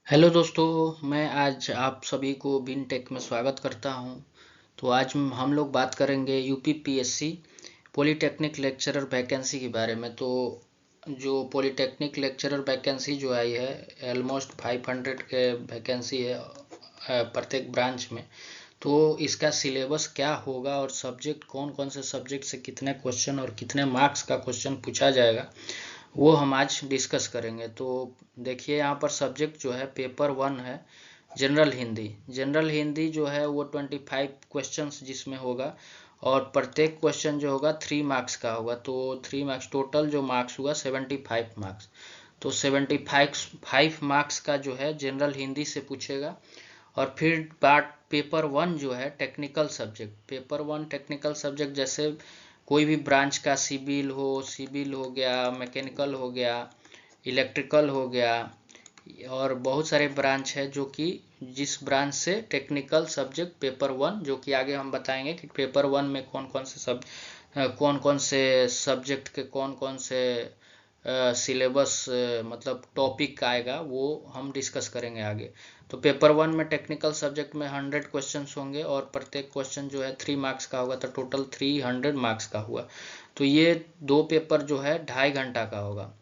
Hello दोस्तों, मैं आज आप सभी को बिन टेक में स्वागत करता हूं। तो आज हम लोग बात करेंगे यूपीपीएससी पॉलीटेक्निक लेक्चरर वैकेंसी के बारे में। तो जो पॉलीटेक्निक लेक्चरर वैकेंसी जो आई है ऑलमोस्ट 500 के वैकेंसी है प्रत्येक ब्रांच में। तो इसका सिलेबस क्या होगा और सब्जेक्ट कौन कौन से सब्जेक्ट से कितने क्वेश्चन और कितने मार्क्स का क्वेश्चन पूछा जाएगा वो हम आज डिस्कस करेंगे। तो देखिए यहाँ पर सब्जेक्ट जो है पेपर 1 है जनरल हिंदी। जनरल हिंदी जो है वो 25 क्वेश्चंस जिसमें होगा और प्रत्येक क्वेश्चन जो होगा 3 मार्क्स का होगा। तो 3 मार्क्स टोटल जो मार्क्स हुआ 75 मार्क्स। तो 75 मार्क्स का जो है जनरल हिंदी से पूछेगा। और फिर पार्ट पेपर 1 जो है technical subject, paper 1 technical subject जैसे कोई भी ब्रांच का सिविल हो गया, मैकेनिकल हो गया, इलेक्ट्रिकल हो गया और बहुत सारे ब्रांच है जो कि जिस ब्रांच से टेक्निकल सब्जेक्ट पेपर 1 जो कि आगे हम बताएंगे कि पेपर 1 में कौन कौन से सब्जेक्ट के कौन कौन से सिलेबस मतलब टॉपिक आएगा वो हम डिस्कस करेंगे आगे। तो पेपर 1 में टेक्निकल सब्जेक्ट में 100 क्वेश्चंस होंगे और प्रत्येक क्वेश्चन जो है 3 मार्क्स का होगा, तो टोटल 300 मार्क्स का हुआ। तो ये दो पेपर जो है 2.5 घंटा का होगा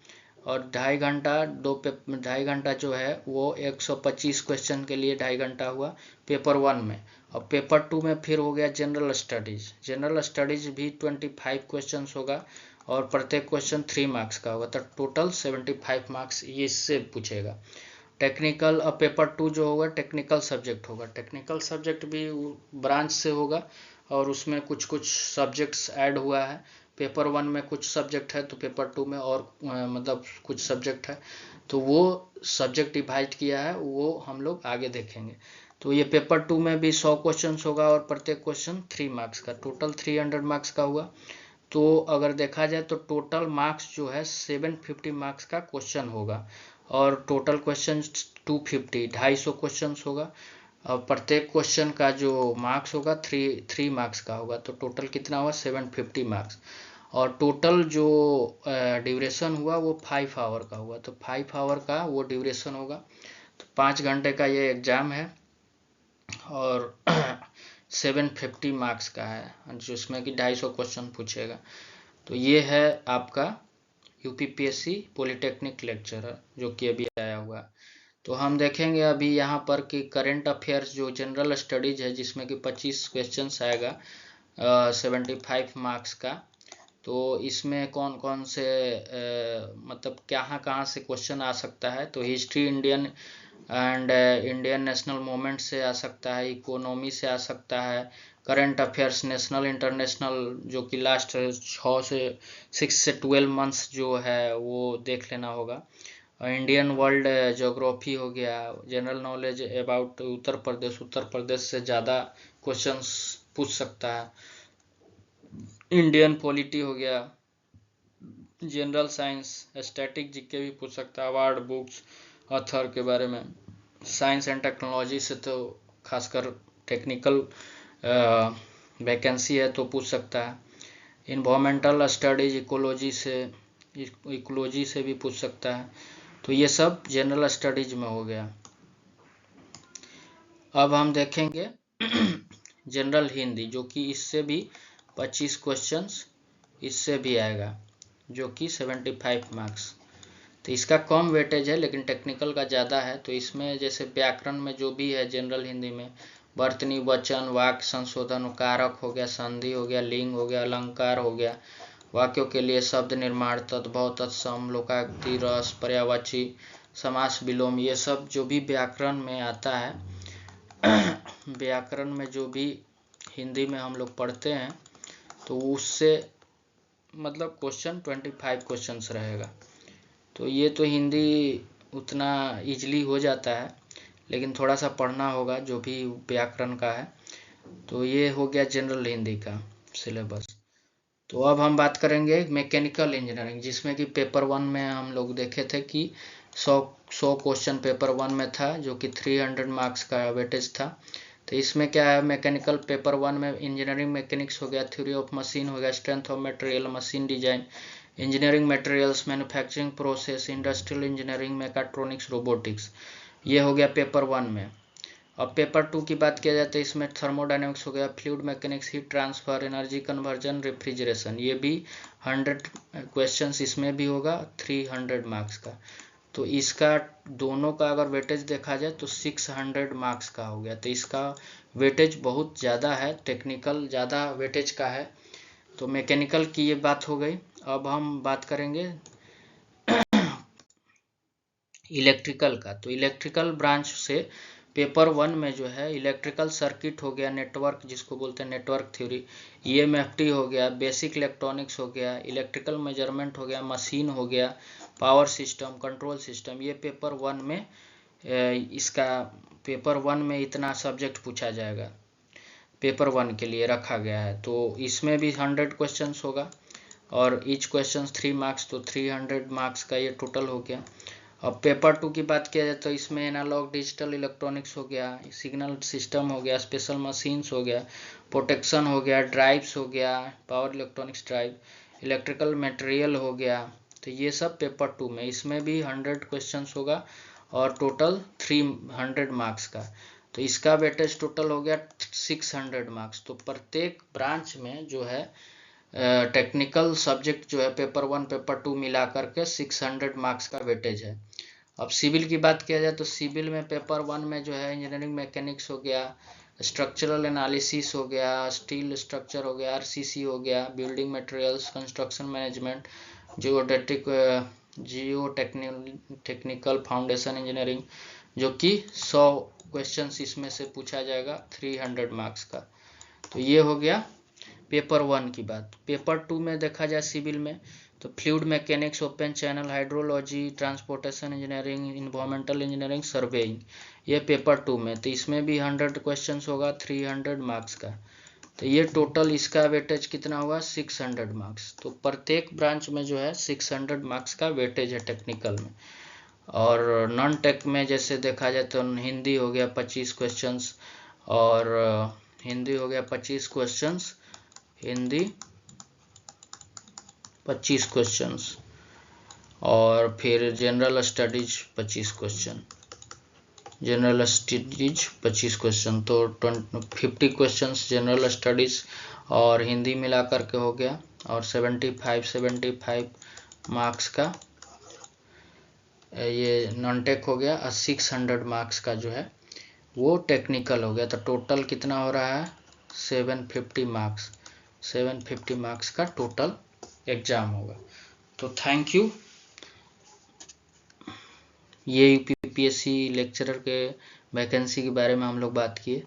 और 2.5 घंटा जो है वो 125 क्वेश्चन के लिए 2.5 घंटा हुआ पेपर 1 में। और पेपर 2 में फिर हो गया जनरल स्टडीज। जनरल स्टडीज भी 25 क्वेश्चन होगा और प्रत्येक क्वेश्चन 3 मार्क्स का होगा, तो टोटल 75 मार्क्स ये इससे पूछेगा। टेक्निकल पेपर 2 जो होगा टेक्निकल सब्जेक्ट होगा। टेक्निकल सब्जेक्ट भी ब्रांच से होगा और उसमें कुछ कुछ सब्जेक्ट्स ऐड हुआ है। पेपर 1 में कुछ सब्जेक्ट है तो पेपर 2 में और मतलब कुछ सब्जेक्ट है, तो वो सब्जेक्ट डिवाइड किया है वो हम लोग आगे देखेंगे। तो ये पेपर 2 में भी 100 क्वेश्चन होगा और प्रत्येक क्वेश्चन 3 मार्क्स का, टोटल 300 मार्क्स का हुआ। तो अगर देखा जाए तो टोटल मार्क्स जो है 750 मार्क्स का क्वेश्चन होगा और टोटल क्वेश्चन 250 क्वेश्चन होगा और प्रत्येक क्वेश्चन का जो मार्क्स होगा थ्री मार्क्स का होगा, तो टोटल कितना हुआ 750 मार्क्स। और टोटल जो ड्यूरेशन हुआ वो 5 आवर का हुआ, तो 5 आवर का वो ड्यूरेशन होगा। तो 5 घंटे का ये एग्जाम है और 750 मार्क्स का है जिसमें कि 250 क्वेश्चन पूछेगा। तो ये है आपका यूपीपीएससी पॉलीटेक्निक लेक्चरर जो कि अभी आया हुआ है। तो हम देखेंगे अभी यहाँ पर कि करंट अफेयर्स जो जनरल स्टडीज है जिसमें कि 25 क्वेश्चंस आएगा 75 मार्क्स का। तो इसमें कौन कौन से मतलब कहाँ कहाँ से क्वेश्चन आ सकता है, तो history Indian and Indian national movement से आ सकता है, इकोनॉमी से आ सकता है, करंट अफेयर्स नेशनल इंटरनेशनल जो कि लास्ट 6 से 12 मंथ्स जो है वो देख लेना होगा। इंडियन वर्ल्ड ज्योग्राफी हो गया, general knowledge about Uttar Pradesh से ज़्यादा क्वेश्चंस पूछ सकता है। इंडियन पॉलिटी हो गया, जनरल साइंस, स्टैटिक जीके भी पूछ सकता है, अवार्ड बुक्स ऑथर के बारे में। साइंस एंड टेक्नोलॉजी से तो खासकर टेक्निकल वैकेंसी है तो पूछ सकता है। इन्वायरमेंटल स्टडीज इकोलॉजी से भी पूछ सकता है। तो ये सब जनरल स्टडीज में हो गया। अब हम देखेंगे जनरल हिंदी जो कि इससे भी 25 क्वेश्चंस इससे भी आएगा जो कि 75 मार्क्स। तो इसका कम वेटेज है लेकिन टेक्निकल का ज़्यादा है। तो इसमें जैसे व्याकरण में जो भी है जनरल हिंदी में वर्तनी, वचन, वाक्य संशोधन, कारक हो गया, संधि हो गया, लिंग हो गया, अलंकार हो गया, वाक्यों के लिए शब्द निर्माण, तद्भव, तत्सम, लोकायुक्ति, रस, पर्यायवाची, समास, विलोम, ये सब जो भी व्याकरण में आता है व्याकरण में जो भी हिंदी में हम लोग पढ़ते हैं तो उससे मतलब क्वेश्चन 25 क्वेश्चंस रहेगा। तो ये तो हिंदी उतना इजली हो जाता है लेकिन थोड़ा सा पढ़ना होगा जो भी व्याकरण का है। तो ये हो गया जनरल हिंदी का सिलेबस। तो अब हम बात करेंगे मैकेनिकल इंजीनियरिंग जिसमें कि पेपर 1 में हम लोग देखे थे कि 100 क्वेश्चन पेपर 1 में था जो कि 300 मार्क्स का वेटेज था। तो इसमें क्या है, मैकेनिकल पेपर 1 में इंजीनियरिंग मैकेनिक्स हो गया, थ्योरी ऑफ मशीन हो गया, strength of material, machine design, engineering materials, manufacturing process, industrial engineering, mechatronics, robotics, ये हो गया पेपर 1 में। अब पेपर 2 की बात किया जाए तो इसमें थर्मोडायनेमिक्स हो गया, fluid mechanics, heat transfer, energy conversion, refrigeration. ये भी 100 क्वेश्चंस इसमें भी होगा, 300 मार्क्स का। तो इसका दोनों का अगर वेटेज देखा जाए तो 600 मार्क्स का हो गया। तो इसका वेटेज बहुत ज़्यादा है, टेक्निकल ज़्यादा वेटेज का है। तो मैकेनिकल की ये बात हो गई। अब हम बात करेंगे इलेक्ट्रिकल का। तो इलेक्ट्रिकल ब्रांच से पेपर 1 में जो है इलेक्ट्रिकल सर्किट हो गया, नेटवर्क जिसको बोलते हैं नेटवर्क थ्योरी, ईएमएफटी हो गया, बेसिक इलेक्ट्रॉनिक्स हो गया, इलेक्ट्रिकल मेजरमेंट हो गया, मशीन हो गया, पावर सिस्टम, कंट्रोल सिस्टम। ये पेपर 1 में इसका पेपर 1 में इतना सब्जेक्ट पूछा जाएगा, पेपर 1 के लिए रखा गया है। तो इसमें भी 100 क्वेश्चन होगा और ईच क्वेश्चन 3 मार्क्स, तो 300 मार्क्स का ये टोटल हो गया। अब पेपर 2 की बात किया जाए तो इसमें एनालॉग डिजिटल इलेक्ट्रॉनिक्स हो गया, सिग्नल सिस्टम हो गया, स्पेशल मशीन्स हो गया, प्रोटेक्शन हो गया, ड्राइव्स हो गया, power electronics drive, electrical material हो गया। तो ये सब पेपर 2 में, इसमें भी 100 क्वेश्चंस होगा और टोटल 300 मार्क्स का। तो इसका वेटेज टोटल हो गया 600 मार्क्स। तो प्रत्येक ब्रांच में जो है टेक्निकल सब्जेक्ट जो है पेपर 1 पेपर 2 मिला करके 600 मार्क्स का वेटेज है। अब सिविल की बात किया जाए तो सिविल में पेपर 1 में जो है इंजीनियरिंग मैकेनिक्स हो गया, स्ट्रक्चरल एनालिसिस हो गया, स्टील स्ट्रक्चर हो गया, आरसीसी हो गया, बिल्डिंग मटेरियल्स, कंस्ट्रक्शन मैनेजमेंट, जियो टेक्निकल फाउंडेशन इंजीनियरिंग, जो कि 100 क्वेश्चंस इसमें से पूछा जाएगा 300 मार्क्स का। तो ये हो गया पेपर 1 की बात। पेपर 2 में देखा जाए सिविल में तो fluid mechanics, open channel, hydrology, transportation engineering, environmental engineering, surveying, ये पेपर 2 में। तो इसमें भी 100 क्वेश्चंस होगा 300 मार्क्स का। तो ये टोटल इसका वेटेज कितना होगा 600 मार्क्स। तो प्रत्येक ब्रांच में जो है 600 मार्क्स का वेटेज है टेक्निकल में। और नॉन टेक में जैसे देखा जाए तो हिंदी हो गया 25 क्वेश्चंस, और हिंदी हो गया 25 क्वेश्चंस, हिंदी 25 क्वेश्चंस, और फिर general studies 25 question, general studies 25 question. तो 50 क्वेश्चंस जनरल स्टडीज और हिंदी मिला करके हो गया, और 75 मार्क्स का ये नॉन टेक हो गया, और 600 मार्क्स का जो है वो टेक्निकल हो गया। तो टोटल कितना हो रहा है 750 मार्क्स, 750 मार्क्स का टोटल एग्जाम होगा। तो थैंक यू। ये यूपीपीएससी लेक्चरर के वैकेंसी के बारे में हम लोग बात किए।